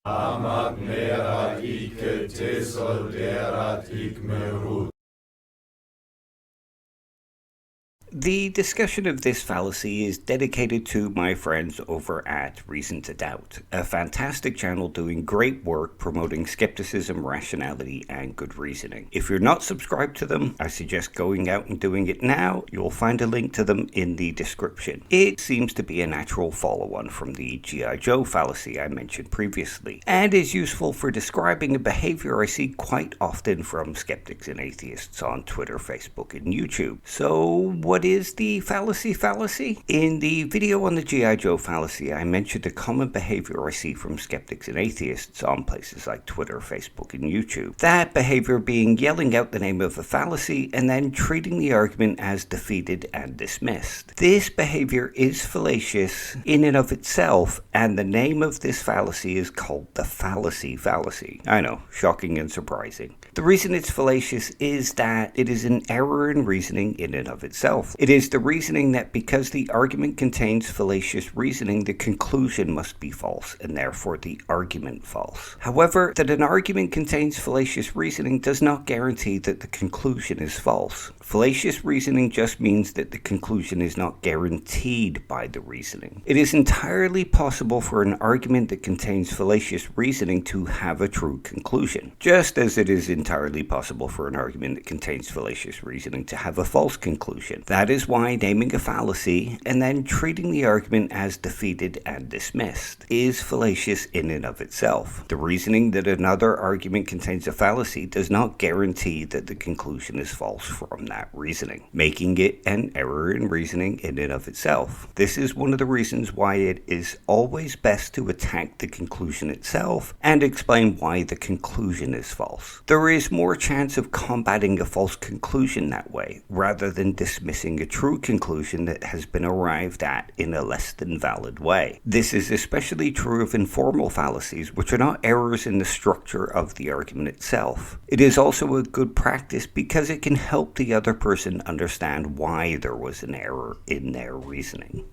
Amagnerat ike tesolderat igmerut. The discussion of this fallacy is dedicated to my friends over at Reason to Doubt, a fantastic channel doing great work promoting skepticism, rationality, and good reasoning. If you're not subscribed to them, I suggest going out and doing it now. You'll find a link to them in the description. It seems to be a natural follow-on from the G.I. Joe fallacy I mentioned previously, and is useful for describing a behavior I see quite often from skeptics and atheists on Twitter, Facebook, and YouTube. So what is the fallacy fallacy? In the video on the G.I. Joe fallacy, I mentioned a common behavior I see from skeptics and atheists on places like Twitter, Facebook, and YouTube. That behavior being yelling out the name of a fallacy and then treating the argument as defeated and dismissed. This behavior is fallacious in and of itself, and the name of this fallacy is called the Fallacy Fallacy. I know, shocking and surprising. The reason it's fallacious is that it is an error in reasoning in and of itself. It is the reasoning that because the argument contains fallacious reasoning, the conclusion must be false, and therefore the argument false. However, that an argument contains fallacious reasoning does not guarantee that the conclusion is false. Fallacious reasoning just means that the conclusion is not guaranteed by the reasoning. It is entirely possible for an argument that contains fallacious reasoning to have a true conclusion, just as it is entirely possible for an argument that contains fallacious reasoning to have a false conclusion. That is why naming a fallacy and then treating the argument as defeated and dismissed is fallacious in and of itself. The reasoning that another argument contains a fallacy does not guarantee that the conclusion is false from that reasoning, making it an error in reasoning in and of itself. This is one of the reasons why it is always best to attack the conclusion itself and explain why the conclusion is false. There is more chance of combating a false conclusion that way, rather than dismissing a true conclusion that has been arrived at in a less than valid way. This is especially true of informal fallacies, which are not errors in the structure of the argument itself. It is also a good practice because it can help the other person understand why there was an error in their reasoning.